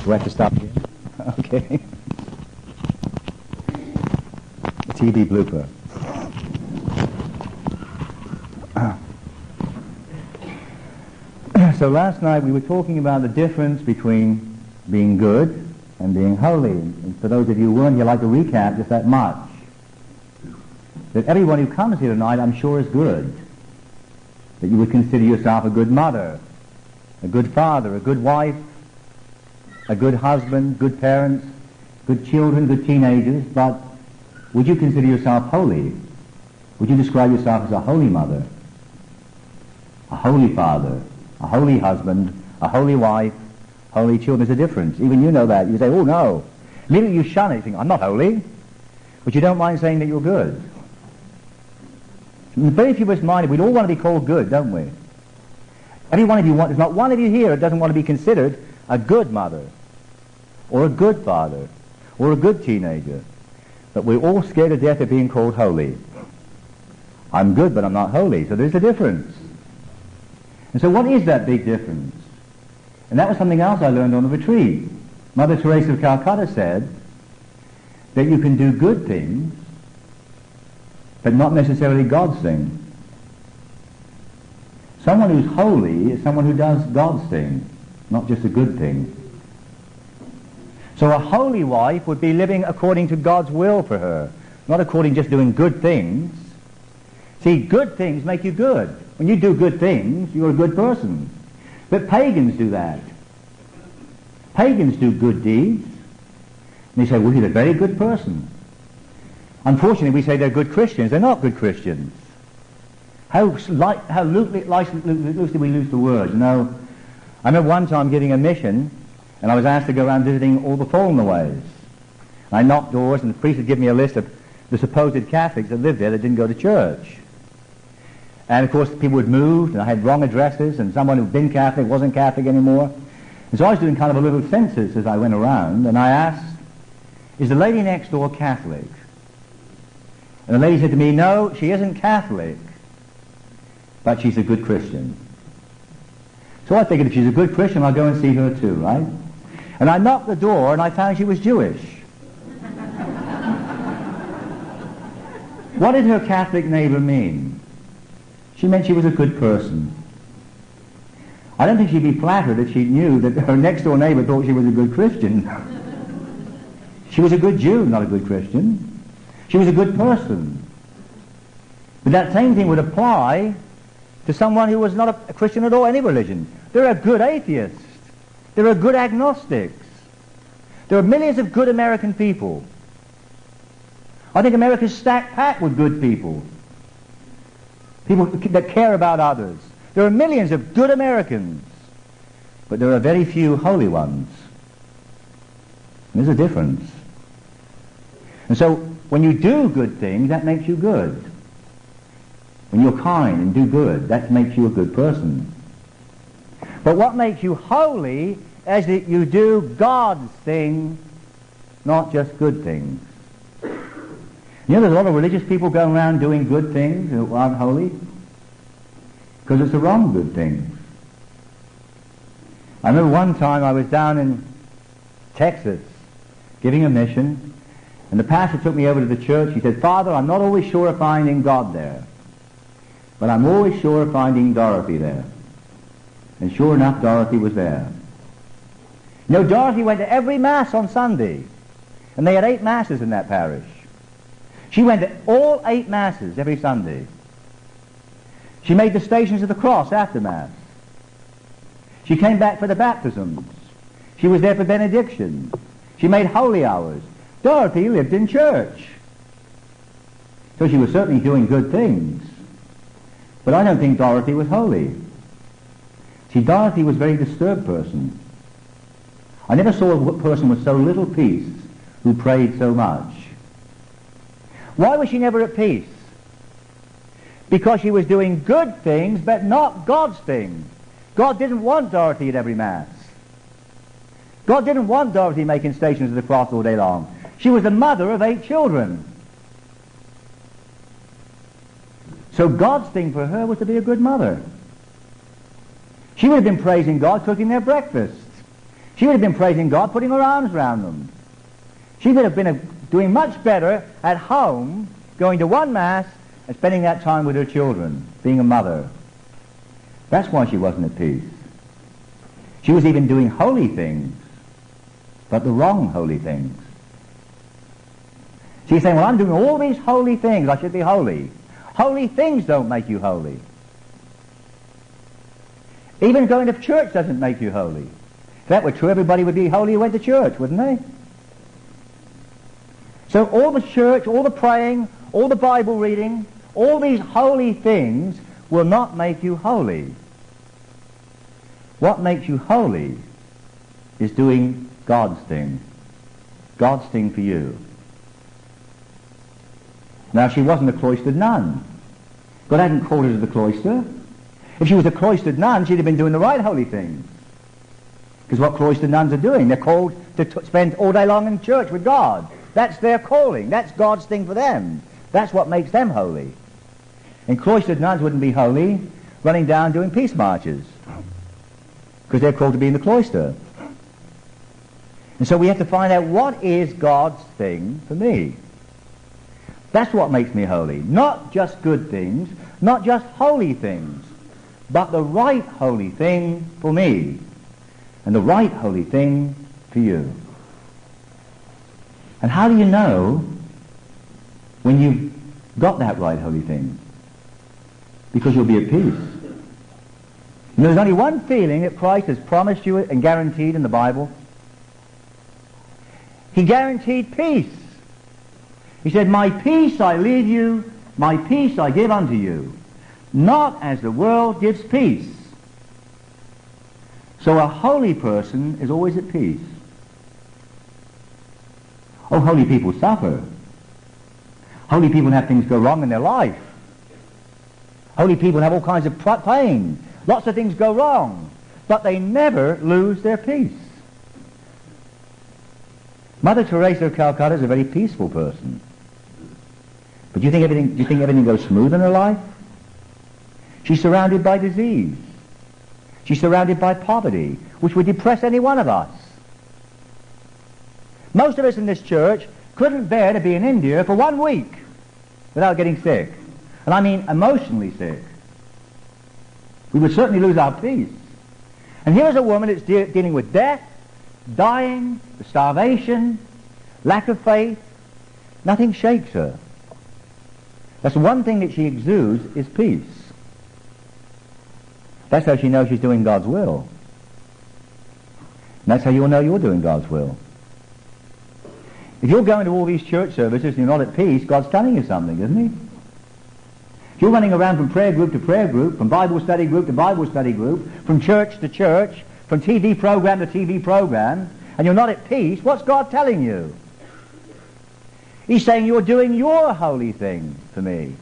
Do I have to stop here? Okay. TV blooper. So last night we were talking about the difference between being good and being holy. And for those of you who weren't here, I'd like to recap just that much. That everyone who comes here tonight, I'm sure, is good. That you would consider yourself a good mother, a good father, a good wife, a good husband, good parents, good children, good teenagers, but would you consider yourself holy? Would you describe yourself as a holy mother, a holy father, a holy husband, a holy wife, holy children? There's a difference. Even you know that. You say, oh no. Immediately you shun it, you think, I'm not holy. But you don't mind saying that you're good. Very few of us mind it. We'd all want to be called good, don't we? Every one of you there's not one of you here that doesn't want to be considered a good mother, or a good father, or a good teenager. But we're all scared to death of being called holy. I'm good, but I'm not holy. So there's a difference. And so what is that big difference? And that was something else I learned on the retreat. Mother Teresa of Calcutta said that you can do good things, but not necessarily God's thing. Someone who's holy is someone who does God's thing, not just a good thing. So a holy wife would be living according to God's will for her, not according to just doing good things. See, good things make you good. When you do good things, you're a good person. But pagans do that. Pagans do good deeds. And they say, well, he's a very good person. Unfortunately, we say they're good Christians. They're not good Christians. How loosely we use the word. You know, I remember one time giving a mission, and I was asked to go around visiting all the fallen aways. I knocked doors, and the priest had given me a list of the supposed Catholics that lived there that didn't go to church. And of course, people had moved, and I had wrong addresses, and someone who'd been Catholic wasn't Catholic anymore. And so I was doing kind of a little census as I went around, and I asked, is the lady next door Catholic? And the lady said to me, no, she isn't Catholic, but she's a good Christian. So I figured if she's a good Christian, I'll go and see her too, right? And I knocked the door, and I found she was Jewish. What did her Catholic neighbor mean? She meant she was a good person. I don't think she'd be flattered if she knew that her next-door neighbor thought she was a good Christian. She was a good Jew, not a good Christian. She was a good person. But that same thing would apply to someone who was not a Christian at all, any religion. There are good atheists. There are good agnostics. There are millions of good American people. I think America's stacked packed with good people. People that care about others. There are millions of good Americans, but there are very few holy ones. There's a difference. And so, when you do good things, that makes you good. When you're kind and do good, that makes you a good person. But what makes you holy is that you do God's thing, not just good things. You know, there's a lot of religious people going around doing good things who aren't holy, because it's the wrong good things. I remember one time I was down in Texas giving a mission, and the pastor took me over to the church. He said, Father, I'm not always sure of finding God there, but I'm always sure of finding Dorothy there. And sure enough, Dorothy was there. You know, Dorothy went to every Mass on Sunday, and they had 8 Masses in that parish. She went to all 8 Masses every Sunday. She made the Stations of the Cross after Mass. She came back for the baptisms. She was there for benediction. She made holy hours. Dorothy lived in church. So she was certainly doing good things. But I don't think Dorothy was holy. See, Dorothy was a very disturbed person. I never saw a person with so little peace who prayed so much. Why was she never at peace? Because she was doing good things, but not God's things. God didn't want Dorothy at every Mass. God didn't want Dorothy making Stations of the Cross all day long. She was the mother of 8 children. So God's thing for her was to be a good mother. She would have been praising God, cooking their breakfast. She would have been praising God, putting her arms around them. She would have been doing much better at home, going to one Mass and spending that time with her children, being a mother. That's why she wasn't at peace. She was even doing holy things, but the wrong holy things. She's saying, well, I'm doing all these holy things, I should be holy. Holy things don't make you holy. Even going to church doesn't make you holy. If that were true, everybody would be holy who went to church, wouldn't they? So all the church, all the praying, all the Bible reading, all these holy things will not make you holy. What makes you holy is doing God's thing. God's thing for you. Now, she wasn't a cloistered nun. God hadn't called her to the cloister. If she was a cloistered nun, she'd have been doing the right holy things. Because what cloistered nuns are doing, they're called to spend all day long in church with God. That's their calling. That's God's thing for them. That's what makes them holy. And cloistered nuns wouldn't be holy running down doing peace marches, because they're called to be in the cloister. And so we have to find out what is God's thing for me. That's what makes me holy. Not just good things, not just holy things, but the right holy thing for me and the right holy thing for you. And how do you know when you've got that right holy thing? Because you'll be at peace. And there's only one feeling that Christ has promised you and guaranteed in the Bible. He guaranteed peace. He said, my peace I leave you, my peace I give unto you, not as the world gives peace. So a holy person is always at peace. Oh, holy people suffer. Holy people have things go wrong in their life. Holy people have all kinds of pain. Lots of things go wrong. But they never lose their peace. Mother Teresa of Calcutta is a very peaceful person. But do you think everything goes smooth in her life? She's surrounded by disease. She's surrounded by poverty, which would depress any one of us. Most of us in this church couldn't bear to be in India for 1 week without getting sick. And I mean emotionally sick. We would certainly lose our peace. And here's a woman that's dealing with death, dying, starvation, lack of faith. Nothing shakes her. That's the one thing that she exudes is peace. That's how she knows she's doing God's will. And that's how you'll know you're doing God's will. If you're going to all these church services and you're not at peace, God's telling you something, isn't he? If you're running around from prayer group to prayer group, from Bible study group to Bible study group, from church to church, from TV program to TV program, and you're not at peace, what's God telling you? He's saying you're doing your holy thing for me,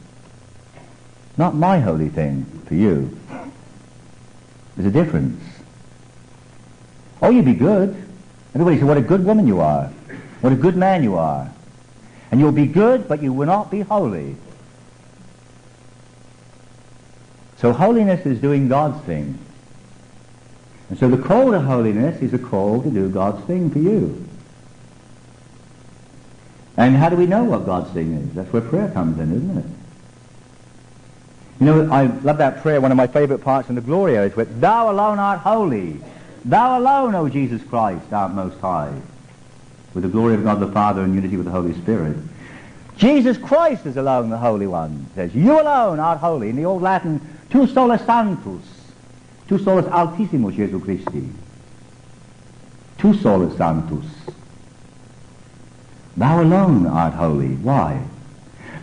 not my holy thing for you. There's a difference. Oh, you be good. Everybody says, what a good woman you are. What a good man you are. And you'll be good, but you will not be holy. So holiness is doing God's thing. And so the call to holiness is a call to do God's thing for you. And how do we know what God's thing is? That's where prayer comes in, isn't it? You know, I love that prayer. One of my favorite parts in the Gloria is where, Thou alone art holy. Thou alone, O Jesus Christ, art most high. With the glory of God the Father and unity with the Holy Spirit. Jesus Christ is alone the Holy One. It says, you alone art holy. In the old Latin, tu solus sanctus. Tu solus altissimus Jesu Christi. Tu solus sanctus. Thou alone art holy. Why?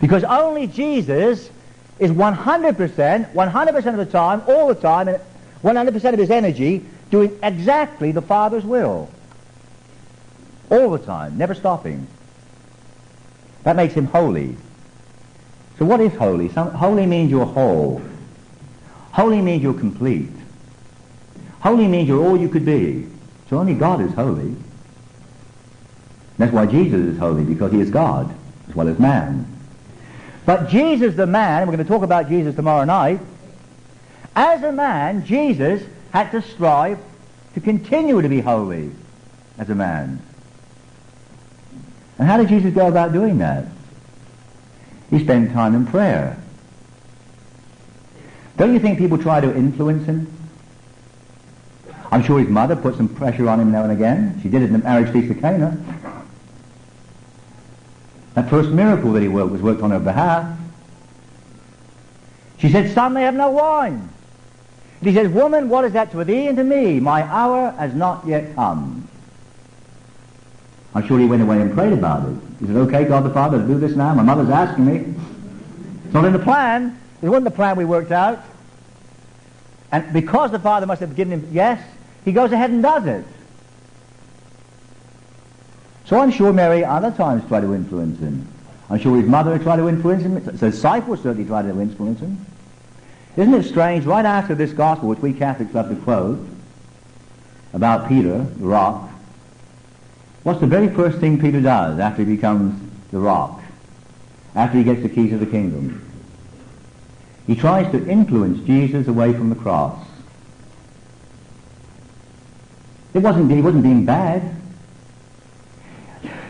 Because only Jesus is 100% of the time, all the time, and 100% of his energy doing exactly the Father's will. All the time, never stopping. That makes him holy. So what is holy? Holy means you're whole. Holy means you're complete. Holy means you're all you could be. So only God is holy. That's why Jesus is holy, because he is God as well as man. But Jesus the man, and we're going to talk about Jesus tomorrow night, as a man, Jesus had to strive to continue to be holy. as a man. And how did Jesus go about doing that? He spent time in prayer. Don't you think people try to influence him? I'm sure his mother put some pressure on him now and again. She did it in the marriage feast of Cana. That first miracle that he worked was worked on her behalf. She said, "Son, they have no wine." And he says, "Woman, what is that to thee and to me? My hour has not yet come." I'm sure he went away and prayed about it. He said, "Okay, God the Father, to do this now. My mother's asking me." It's not in the plan. It wasn't the plan we worked out. And because the Father must have given him yes, he goes ahead and does it. So I'm sure Mary other times tried to influence him. I'm sure his mother tried to influence him. The disciples certainly tried to influence him. Isn't it strange, right after this gospel, which we Catholics love to quote, about Peter, the rock, what's the very first thing Peter does after he becomes the rock? After he gets the keys of the kingdom? He tries to influence Jesus away from the cross. He wasn't being bad.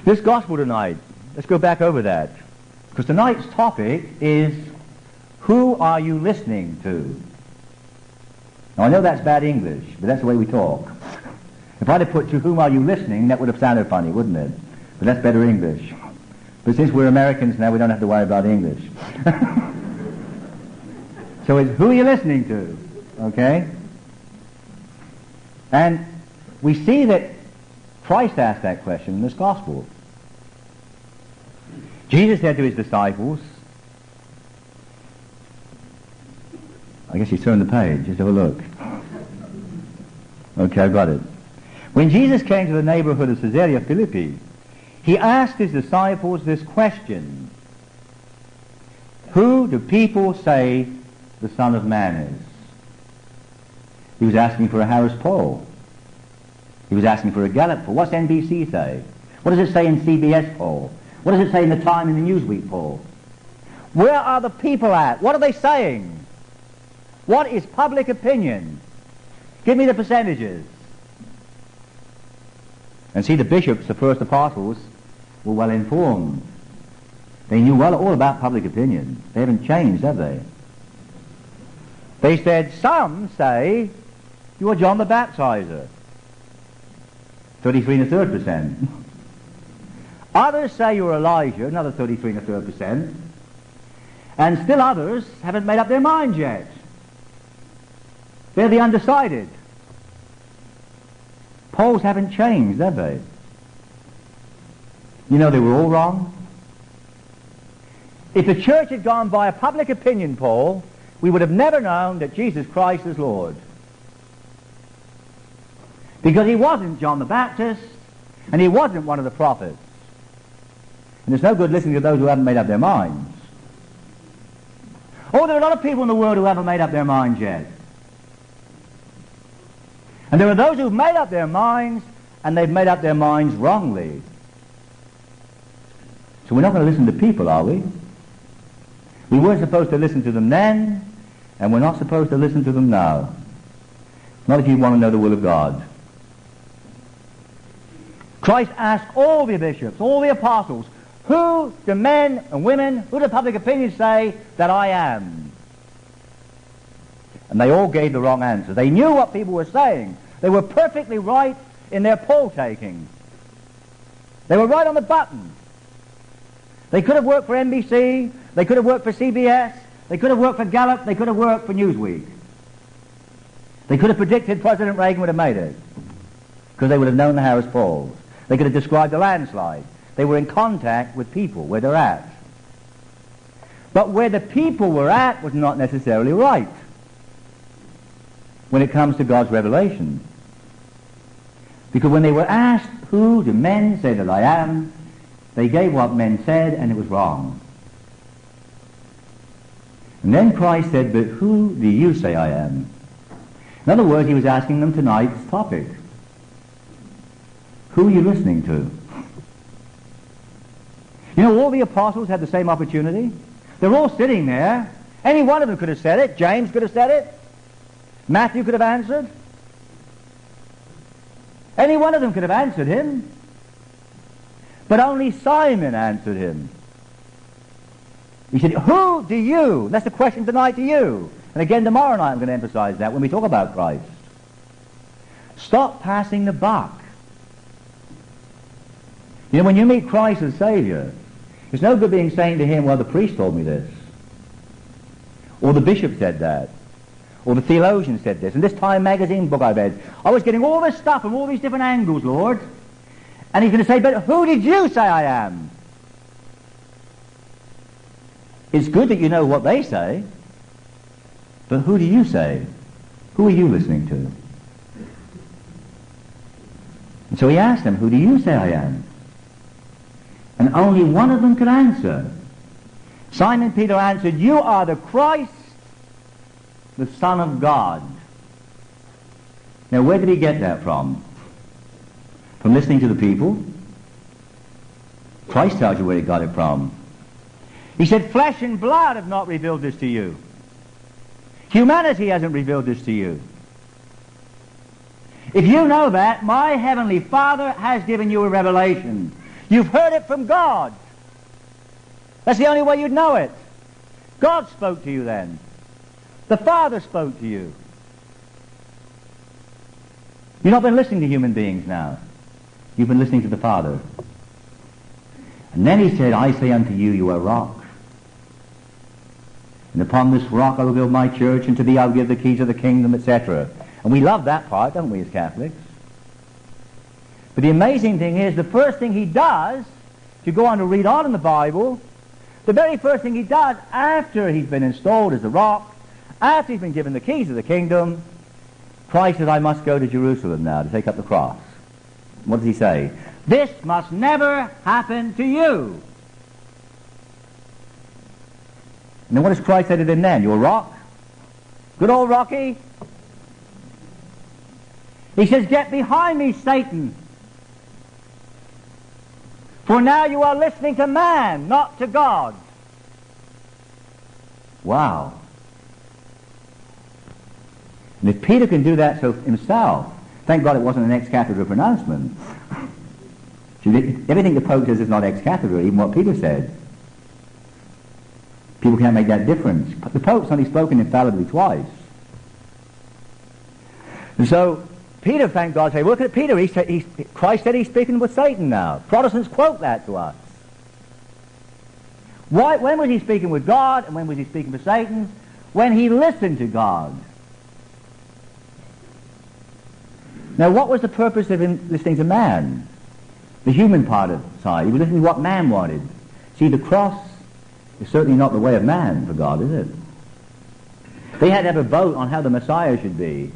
This gospel tonight, let's go back over that. Because tonight's topic is, who are you listening to? Now I know that's bad English, but that's the way we talk. If I'd have put to whom are you listening, that would have sounded funny, wouldn't it? But that's better English. But since we're Americans now, we don't have to worry about English. So it's who are you listening to? Okay? And we see that Christ asked that question in this gospel. Jesus said to his disciples, I guess he's turned the page, just have a look. Okay, I've got it. When Jesus came to the neighborhood of Caesarea Philippi, he asked his disciples this question: who do people say the Son of Man is? He was asking for a Harris poll. He was asking for a Gallup poll. What's NBC say? What does it say in CBS poll? What does it say in the Time and the Newsweek poll? Where are the people at? What are they saying? What is public opinion? Give me the percentages. And see, the bishops, the first apostles, were well informed. They knew well all about public opinion. They haven't changed, have they? They said, some say you are John the Baptizer. 33 1/3%. Others say you're Elijah, another 33 1/3%. And still others haven't made up their minds yet. They're the undecided. Polls haven't changed, have they? You know, they were all wrong. If the church had gone by a public opinion poll, we would have never known that Jesus Christ is Lord. Because he wasn't John the Baptist, and he wasn't one of the prophets. And it's no good listening to those who haven't made up their minds. Oh, there are a lot of people in the world who haven't made up their minds yet. And there are those who've made up their minds, and they've made up their minds wrongly. So we're not going to listen to people, are we? We weren't supposed to listen to them then, and we're not supposed to listen to them now. Not if you want to know the will of God. Christ asked all the bishops, all the apostles, who do men and women, who do public opinion say that I am? And they all gave the wrong answer. They knew what people were saying. They were perfectly right in their poll taking. They were right on the button. They could have worked for NBC, they could have worked for CBS, they could have worked for Gallup, they could have worked for Newsweek. They could have predicted President Reagan would have made it, because they would have known the Harris polls. They could have described a landslide. They were in contact with people where they're at. But where the people were at was not necessarily right when it comes to God's revelation. Because when they were asked, who do men say that I am, they gave what men said, and it was wrong. And then Christ said, but who do you say I am? In other words, he was asking them tonight's topic. Who are you listening to? You know, all the apostles had the same opportunity. They're all sitting there. Any one of them could have said it. James could have said it. Matthew could have answered. Any one of them could have answered him. But only Simon answered him. He said, who do you? That's the question tonight to you. And again tomorrow night I'm going to emphasize that when we talk about Christ. Stop passing the buck. You know, when you meet Christ as Savior, it's no good being saying to him, well, the priest told me this. Or the bishop said that. Or the theologian said this. And this Time magazine book I read, I was getting all this stuff from all these different angles, Lord. And he's going to say, but who did you say I am? It's good that you know what they say, but who do you say? Who are you listening to? And so he asked them, who do you say I am? And only one of them could answer. Simon Peter answered, you are the Christ, the Son of God. Now where did he get that from? From listening to the people? Christ tells you where he got it from. He said, flesh and blood have not revealed this to you. Humanity hasn't revealed this to you. If you know that, my heavenly Father has given you a revelation. You've heard it from God. That's the only way you'd know it. God spoke to you then. The Father spoke to you. You've not been listening to human beings now. You've been listening to the Father. And then he said, I say unto you, you are rock. And upon this rock I will build my church, and to thee I will give the keys of the kingdom, etc. And we love that part, don't we, as Catholics? But the amazing thing is, the first thing he does, if you go on to read on in the Bible, the very first thing he does after he's been installed as the rock, after he's been given the keys of the kingdom, Christ says, I must go to Jerusalem now to take up the cross. What does he say? This must never happen to you. And then what does Christ say to them then? You're a rock? Good old Rocky? He says, get behind me, Satan. For now you are listening to man, not to God. Wow. And if Peter can do that so himself, thank God it wasn't an ex cathedra pronouncement. Everything the Pope says is not ex cathedra, even what Peter said. People can't make that difference. The Pope's only spoken infallibly twice. And so Peter, thank God, say, look at Peter. Christ said he's speaking with Satan now. Protestants quote that to us. When was he speaking with God, and when was he speaking with Satan? When he listened to God. Now, what was the purpose of him listening to man? The human part of side. He was listening to what man wanted. See, the cross is certainly not the way of man for God, is it? They had to have a vote on how the Messiah should be,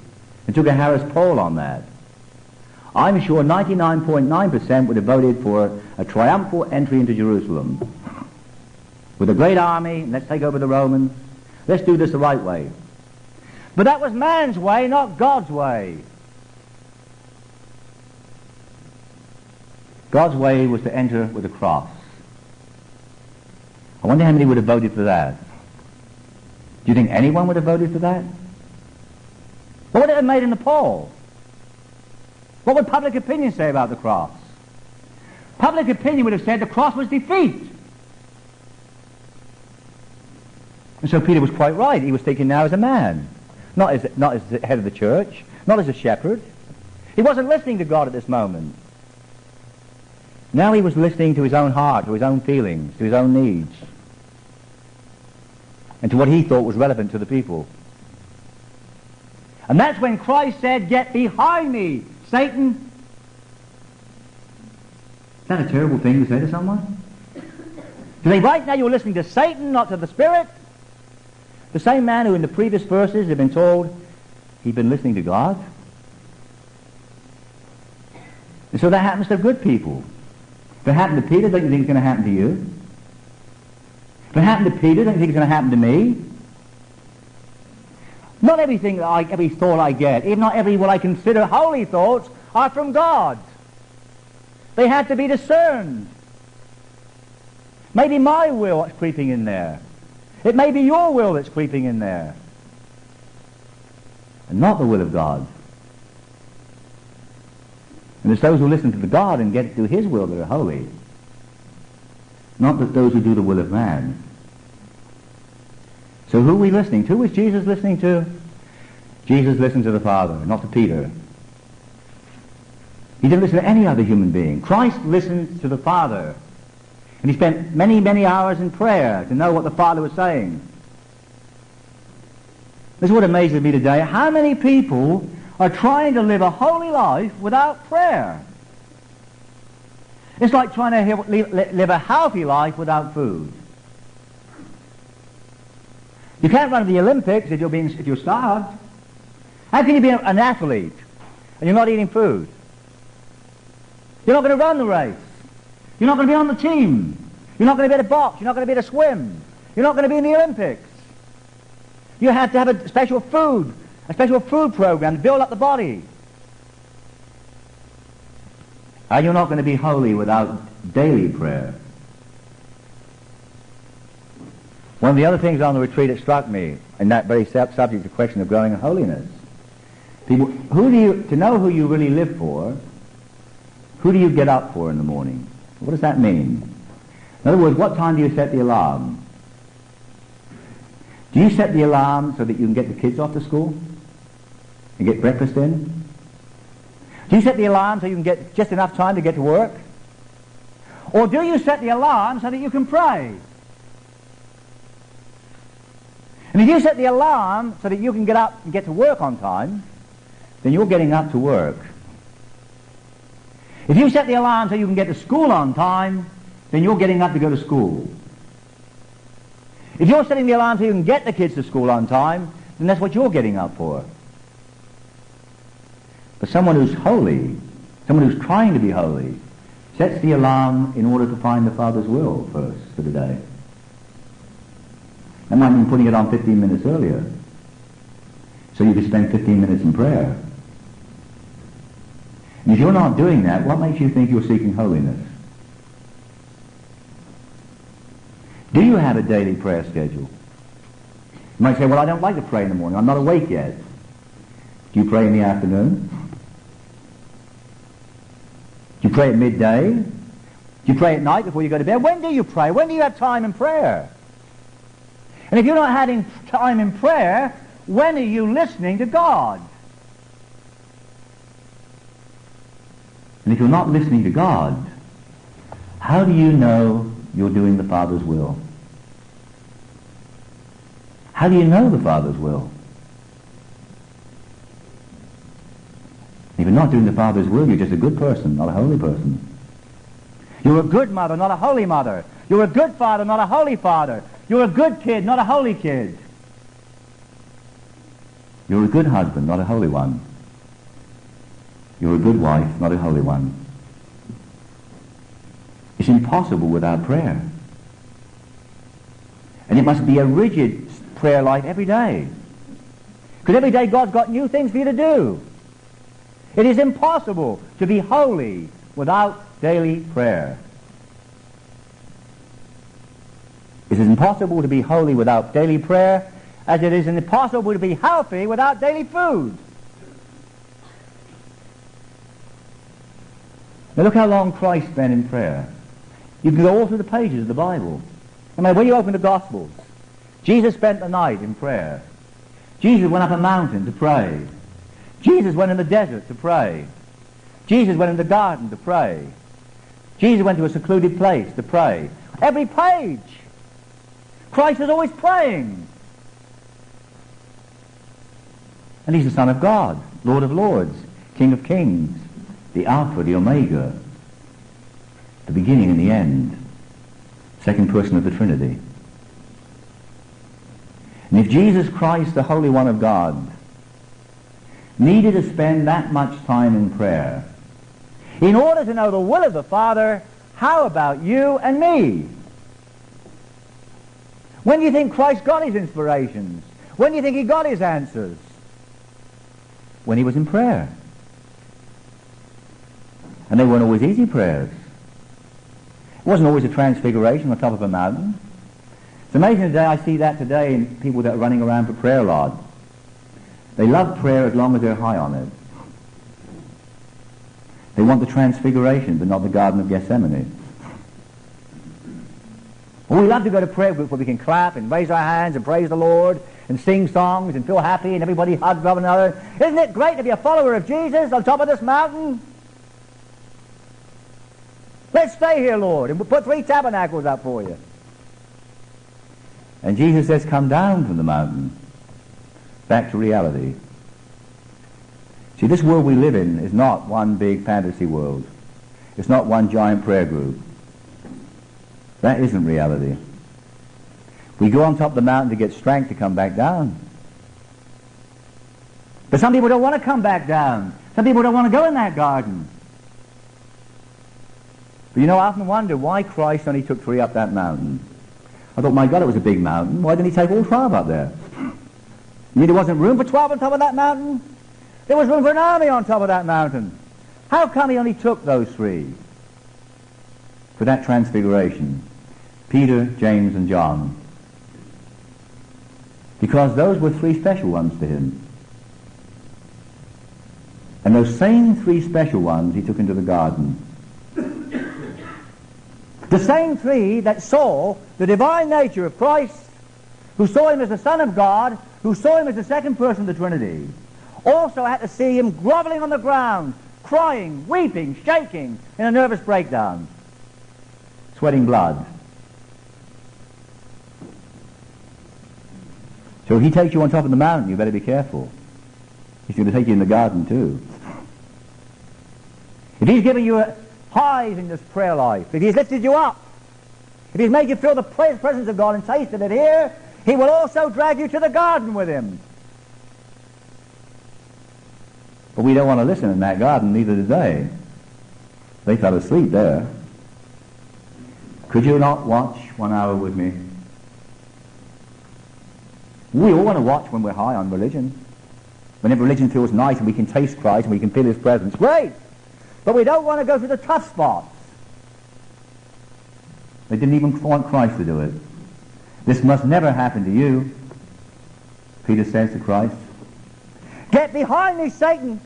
and took a Harris poll on that. I'm sure 99.9% would have voted for a triumphal entry into Jerusalem. With a great army, let's take over the Romans. Let's do this the right way. But that was man's way, not God's way. God's way was to enter with a cross. I wonder how many would have voted for that. Do you think anyone would have voted for that? What would it have made in the poll? What would public opinion say about the cross? Public opinion would have said the cross was defeat. And so Peter was quite right. He was thinking now as a man, not as the head of the church, not as a shepherd. He wasn't listening to God at this moment. Now he was listening to his own heart, to his own feelings, to his own needs, and to what he thought was relevant to the people. And that's when Christ said, get behind me, Satan. Is that a terrible thing to say to someone? To say, right now you're listening to Satan, not to the Spirit? The same man who in the previous verses had been told he'd been listening to God. And so that happens to good people. If it happened to Peter, don't you think it's going to happen to you? If it happened to Peter, don't you think it's going to happen to me? Not everything, every thought I get, even not every what I consider holy thoughts, are from God. They had to be discerned. Maybe my will is creeping in there. It may be your will that's creeping in there. And not the will of God. And it's those who listen to the God and get to do his will that are holy. Not that those who do the will of man. So who are we listening to? Who is Jesus listening to? Jesus listened to the Father, not to Peter. He didn't listen to any other human being. Christ listened to the Father. And he spent many, many hours in prayer to know what the Father was saying. This is what amazes me today. How many people are trying to live a holy life without prayer? It's like trying to live a healthy life without food. You can't run to the Olympics if you're starved. How can you be an athlete and you're not eating food? You're not going to run the race. You're not going to be on the team. You're not going to be able to box. You're not going to be able to swim. You're not going to be in the Olympics. You have to have a special food program to build up the body. And you're not going to be holy without daily prayer. One of the other things on the retreat that struck me, in that very subject, the question of growing in holiness, people, to know who you really live for, who do you get up for in the morning? What does that mean? In other words, what time do you set the alarm? Do you set the alarm so that you can get the kids off to school and get breakfast in? Do you set the alarm so you can get just enough time to get to work? Or do you set the alarm so that you can pray? And if you set the alarm so that you can get up and get to work on time, then you're getting up to work. If you set the alarm so you can get to school on time, then you're getting up to go to school. If you're setting the alarm so you can get the kids to school on time, then that's what you're getting up for. But someone who's holy, someone who's trying to be holy, sets the alarm in order to find the Father's will first for the day. That might mean putting it on 15 minutes earlier, so you can spend 15 minutes in prayer. And if you're not doing that, what makes you think you're seeking holiness? Do you have a daily prayer schedule? You might say, well, I don't like to pray in the morning. I'm not awake yet. Do you pray in the afternoon? Do you pray at midday? Do you pray at night before you go to bed? When do you pray? When do you have time in prayer? And if you're not having time in prayer, when are you listening to God? And if you're not listening to God, how do you know you're doing the Father's will? How do you know the Father's will? If you're not doing the Father's will, you're just a good person, not a holy person. You're a good mother, not a holy mother. You're a good father, not a holy father. You're a good kid, not a holy kid. You're a good husband, not a holy one. You're a good wife, not a holy one. It's impossible without prayer. And it must be a rigid prayer life every day. Because every day God's got new things for you to do. It is impossible to be holy without daily prayer. It is impossible to be holy without daily prayer, as it is impossible to be healthy without daily food. Now look how long Christ spent in prayer. You can go all through the pages of the Bible. I mean, when you open the Gospels, Jesus spent the night in prayer. Jesus went up a mountain to pray. Jesus went in the desert to pray. Jesus went in the garden to pray. Jesus went to a secluded place to pray. Every page, Christ is always praying. And he's the Son of God, Lord of Lords, King of Kings, the Alpha, the Omega, the beginning and the end, second person of the Trinity. And if Jesus Christ, the Holy One of God, needed to spend that much time in prayer in order to know the will of the Father, how about you and me? When do you think Christ got his inspirations? When do you think he got his answers? When he was in prayer. And they weren't always easy prayers. It wasn't always a transfiguration on top of a mountain. It's amazing today, I see that today in people that are running around for prayer a lot. They love prayer as long as they're high on it. They want the transfiguration, but not the Garden of Gethsemane. Well, we love to go to prayer groups where we can clap and raise our hands and praise the Lord and sing songs and feel happy and everybody hugs one another. Isn't it great to be a follower of Jesus on top of this mountain? Let's stay here, Lord, and we'll put 3 tabernacles up for you. And Jesus says, come down from the mountain, back to reality. See, this world we live in is not one big fantasy world. It's not one giant prayer group. That isn't reality. We go on top of the mountain to get strength to come back down. But some people don't want to come back down. Some people don't want to go in that garden. But you know, I often wonder why Christ only took 3 up that mountain. I thought, my God, it was a big mountain. Why didn't he take all 12 up there? You mean there wasn't room for 12 on top of that mountain? There was room for an army on top of that mountain. How come he only took those 3 for that transfiguration? Peter, James, and John. Because those were 3 special ones to him. And those same 3 special ones he took into the garden. The same 3 that saw the divine nature of Christ, who saw him as the Son of God, who saw him as the second person of the Trinity, also had to see him groveling on the ground, crying, weeping, shaking in a nervous breakdown, sweating blood. So if he takes you on top of the mountain, you better be careful. He's going to take you in the garden too. If he's giving you highs in this prayer life, if he's lifted you up, if he's made you feel the presence of God and tasted it here, he will also drag you to the garden with him. But we don't want to listen in that garden, neither did they. They fell asleep there. Could you not watch 1 hour with me? We all want to watch when we're high on religion. Whenever religion feels nice and we can taste Christ and we can feel his presence, great! But we don't want to go through the tough spots. They didn't even want Christ to do it. This must never happen to you, Peter says to Christ. Get behind me, Satan!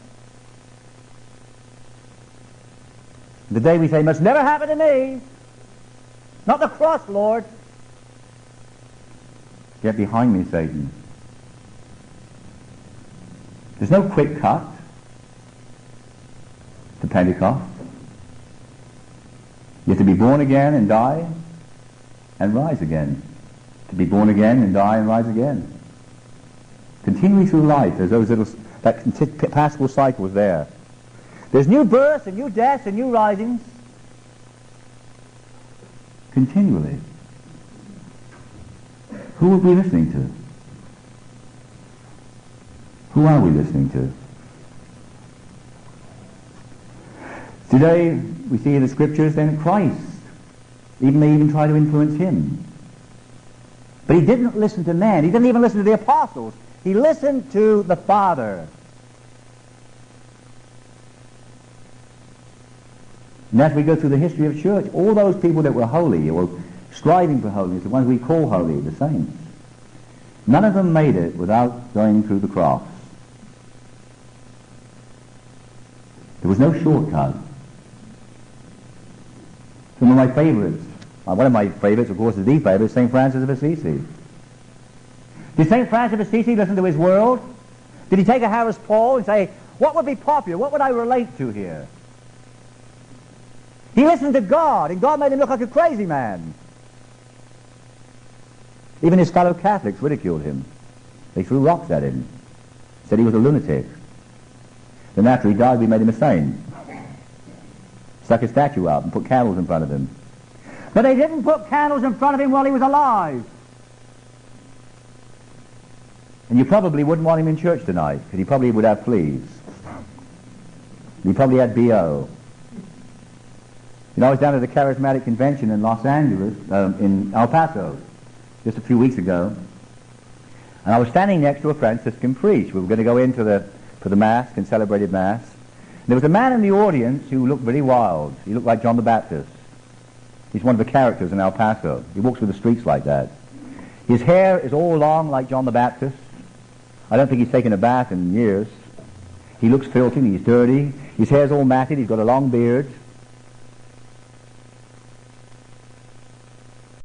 The day we say, must never happen to me. Not the cross, Lord. Get behind me, Satan. There's no quick cut to Pentecost. You have to be born again and die and rise again. To be born again and die and rise again. Continually through life, there's those little, that paschal cycle is there. There's new births and new deaths and new risings. Continually. Who are we listening to? Who are we listening to? Today, we see in the scriptures then Christ. They even try to influence him. But he didn't listen to man. He didn't even listen to the apostles. He listened to the Father. And as we go through the history of church, all those people that were holy or striving for holiness, the ones we call holy, the saints, none of them made it without going through the cross. There was no shortcut. Some of my favorites, one of my favorites, of course, is the favorite, St. Francis of Assisi. Did St. Francis of Assisi listen to his world? Did he take a Harris poll and say, what would be popular? What would I relate to here? He listened to God, and God made him look like a crazy man. Even his fellow Catholics ridiculed him. They threw rocks at him, said he was a lunatic. Then after he died, we made him a saint. Stuck a statue up and put candles in front of him. But they didn't put candles in front of him while he was alive. And you probably wouldn't want him in church tonight, because he probably would have fleas. He probably had B.O. You know, I was down at the Charismatic Convention in Los Angeles, in El Paso, just a few weeks ago. And I was standing next to a Franciscan priest. We were going to go into for the Mass, and celebrated Mass. And there was a man in the audience who looked very wild. He looked like John the Baptist. He's one of the characters in El Paso. He walks through the streets like that. His hair is all long like John the Baptist. I don't think he's taken a bath in years. He looks filthy, he's dirty. His hair's all matted, he's got a long beard.